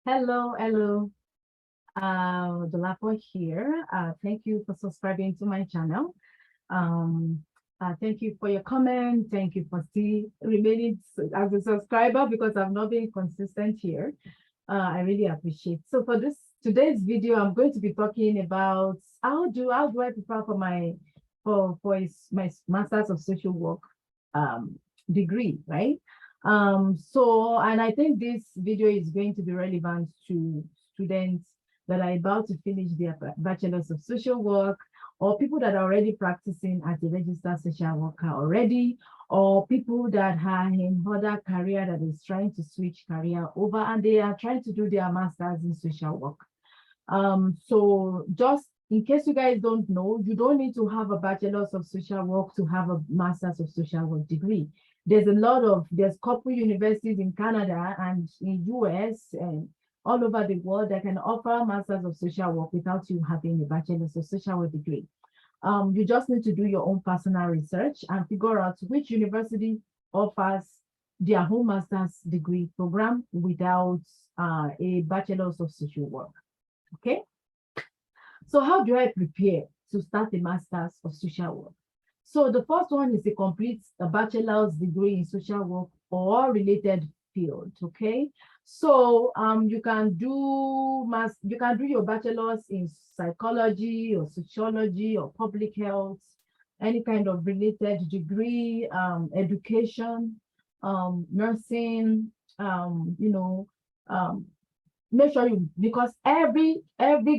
Hello. Dolapo here. Thank you for subscribing to my channel. Um, Thank you for your comment. Thank you for still remaining as a subscriber because I've not been consistent here. I really appreciate. So for today's video, I'm going to be talking about how do I prepare for my Masters of Social Work um, degree, right? And I think this video is going to be relevant to students that are about to finish their Bachelors of Social Work, or people that are already practicing as a registered social worker already, or people that are in other career that is trying to switch career over and they are trying to do their masters in social work. So just in case you guys don't know, you don't need to have a bachelor's of social work to have a master's of social work degree. There's couple universities in Canada and in US and all over the world that can offer masters of social work without you having a bachelor's of social work degree. You just need to do your own personal research and figure out which university offers their own master's degree program without a bachelor's of social work. Okay, so how do I prepare to start a master's of social work? So the first one is to complete a bachelor's degree in social work or related field. Okay, so you can do your bachelor's in psychology or sociology or public health, any kind of related degree, education, nursing, um, make sure because every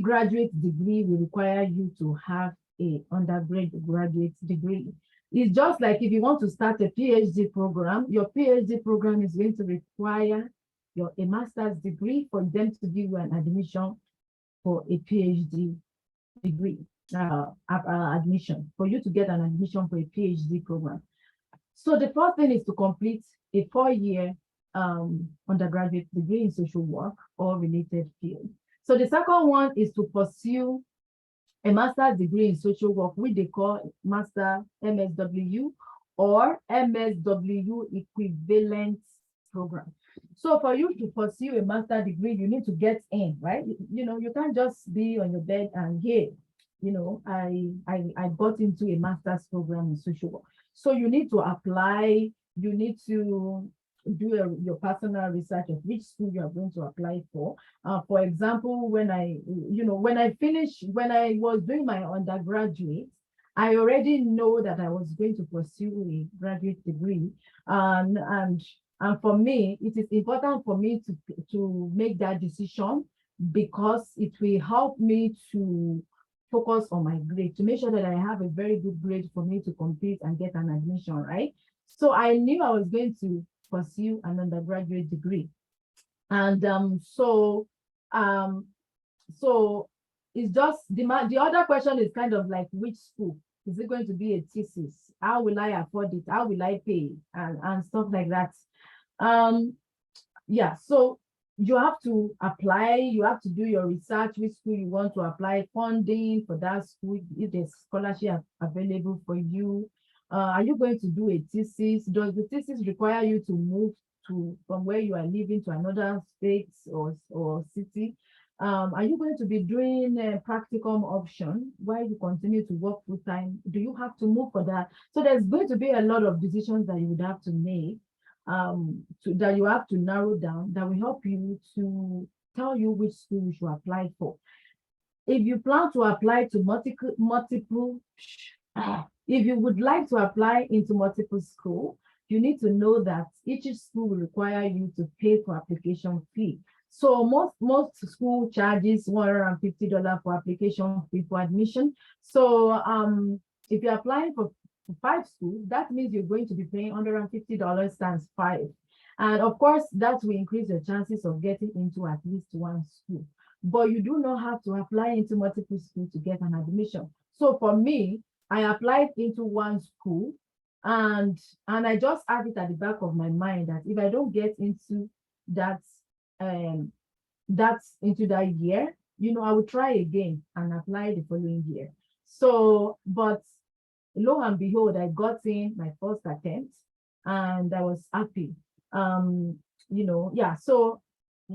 graduate degree will require you to have a undergraduate degree. It's just like if you want to start a PhD program, your PhD program is going to require a master's degree for them to give you an admission for a PhD degree, admission, for you to get an admission for a PhD program. So the first thing is to complete a 4-year undergraduate degree in social work or related field. So the second one is to pursue a master's degree in social work, which they call Master MSW or MSW equivalent program. So for you to pursue a master's degree, you need to get in, right? You can't just be on your bed and I got into a master's program in social work. So you need to apply, you need to do your personal research of which school you are going to apply for. For example, when I was doing my undergraduate, I already know that I was going to pursue a graduate degree. And for me, it is important for me to make that decision because it will help me to focus on my grade, to make sure that I have a very good grade for me to compete and get an admission, right? So I knew I was going to pursue an undergraduate degree. And um, so it's just the other question is kind of like which school? Is it going to be a thesis? How will I afford it? How will I pay? And stuff like that. Yeah, so you have to apply, you have to do your research, which school you want to apply, funding for that school, if there's scholarship available for you. Are you going to do a thesis? Does the thesis require you to move from where you are living to another state or city? Are you going to be doing a practicum option while you continue to work full time? Do you have to move for that? So there's going to be a lot of decisions that you would have to make that you have to narrow down that will help you to tell you which school you should apply for. If you plan to apply to if you would like to apply into multiple school, you need to know that each school will require you to pay for application fee. So most school charges $150 for application fee for admission. So if you're applying for 5 schools, that means you're going to be paying $150 times 5. And of course, that will increase your chances of getting into at least one school. But you do not have to apply into multiple schools to get an admission. So for me, I applied into one school and I just have it at the back of my mind that if I don't get into that into that year, I will try again and apply the following year. So, but lo and behold, I got in my first attempt and I was happy. Yeah, so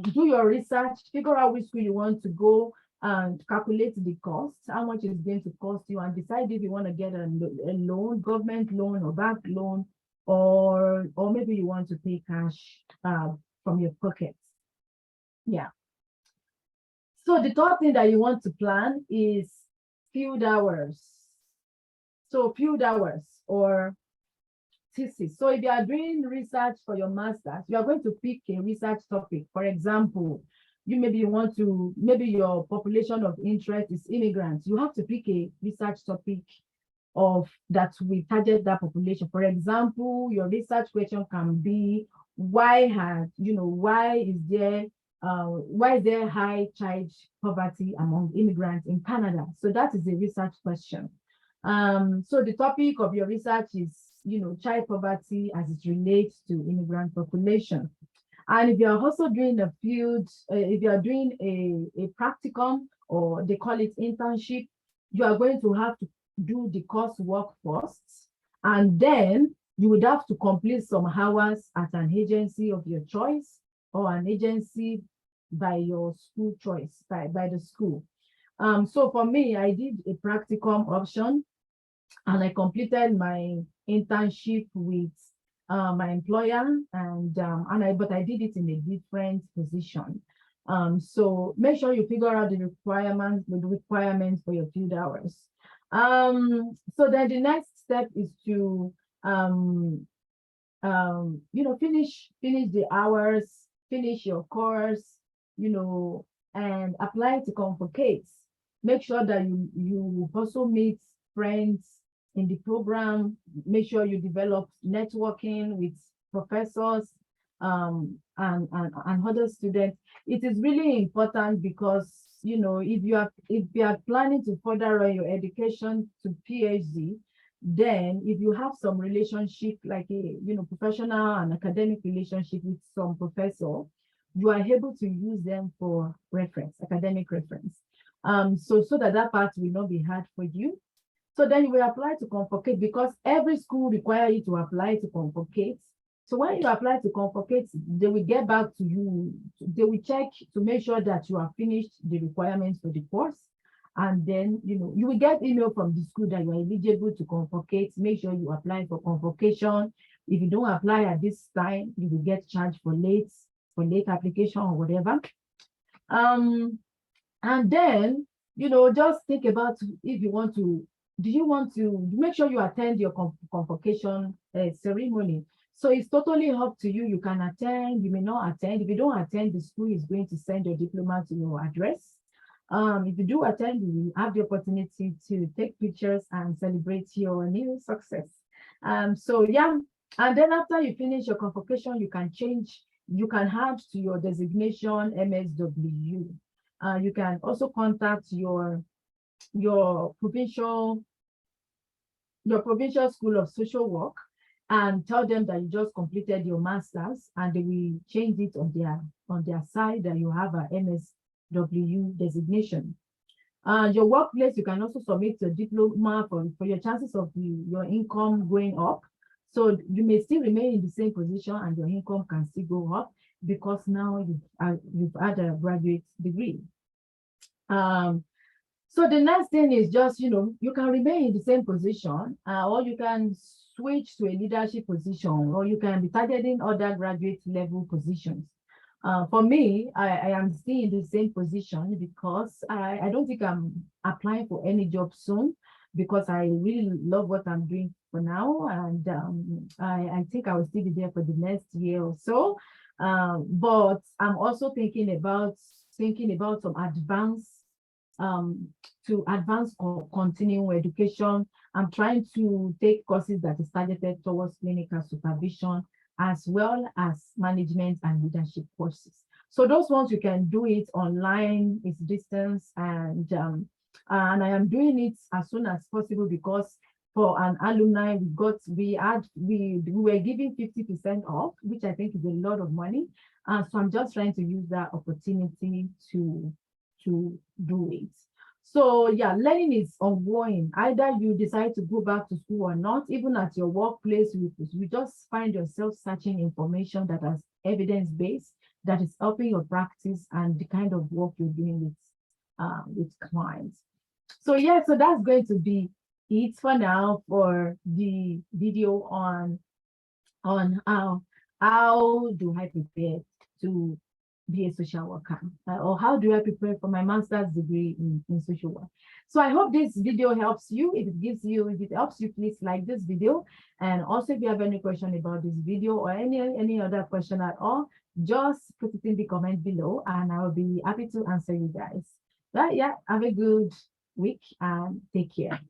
do your research, figure out which school you want to go, and calculate the cost, how much it's going to cost you, and decide if you want to get a loan, government loan or bank loan, or maybe you want to pay cash from your pockets. Yeah. So the third thing that you want to plan is field hours. So field hours or thesis. So if you are doing research for your master's, you are going to pick a research topic. For example, maybe your population of interest is immigrants. You have to pick a research topic that will target that population. For example, your research question can be, why is there high child poverty among immigrants in Canada? So that is a research question. So the topic of your research is, child poverty as it relates to immigrant population. And if you're also doing a field, if you're doing a practicum, or they call it internship, you are going to have to do the coursework first, and then you would have to complete some hours at an agency of your choice, or an agency by your school choice, by the school. So for me, I did a practicum option, and I completed my internship with my employer, but I did it in a different position. So make sure you figure out the requirements for your field hours. So then the next step is to finish the hours, finish your course, and apply to Convocation. Make sure that you also meet friends in the program. Make sure you develop networking with professors and other students. It is really important because if you are planning to further on your education to PhD, then if you have some relationship, like a professional and academic relationship with some professor, you are able to use them for reference, academic reference. So that part will not be hard for you. So then you will apply to Convocation, because every school requires you to apply to Convocation. So when you apply to Convocation, they will get back to you. They will check to make sure that you have finished the requirements for the course. And then, you will get email from the school that you are eligible to Convocation. Make sure you apply for Convocation. If you don't apply at this time, you will get charged for late application or whatever. And then, just think about if you want to, do you want to make sure you attend your Convocation ceremony? So it's totally up to you. You can attend, you may not attend. If you don't attend, the school is going to send your diploma to your address. If you do attend, you have the opportunity to take pictures and celebrate your new success. So yeah, and then after you finish your Convocation, you can add to your designation MSW. You can also contact your provincial school of social work and tell them that you just completed your master's, and they will change it on their side that you have a MSW designation. Your workplace, you can also submit a diploma for your chances of your income going up. So you may still remain in the same position and your income can still go up because now you've had a graduate degree. So the next thing is just, you can remain in the same position, or you can switch to a leadership position, or you can be targeting other graduate level positions. For me, I am still in the same position because I don't think I'm applying for any job soon, because I really love what I'm doing for now. And I think I will still be there for the next year or so. But I'm also thinking about some advance continuing education. I'm trying to take courses that is targeted towards clinical supervision, as well as management and leadership courses. So those ones you can do it online, it's distance, and I am doing it as soon as possible because for an alumni, we were giving 50% off, which I think is a lot of money. So I'm just trying to use that opportunity to do it. So yeah, learning is ongoing. Either you decide to go back to school or not, even at your workplace, you just find yourself searching information that has evidence-based. that is helping your practice and the kind of work you're doing with clients. So yeah, so that's going to be it for now for the video on how do I prepare to be a social worker, or how do I prepare for my master's degree in social work. So I hope this video helps you. If it helps you, please like this video. And also, if you have any question about this video or any other question at all, just put it in the comment below and I'll be happy to answer you guys. But yeah, have a good week and take care.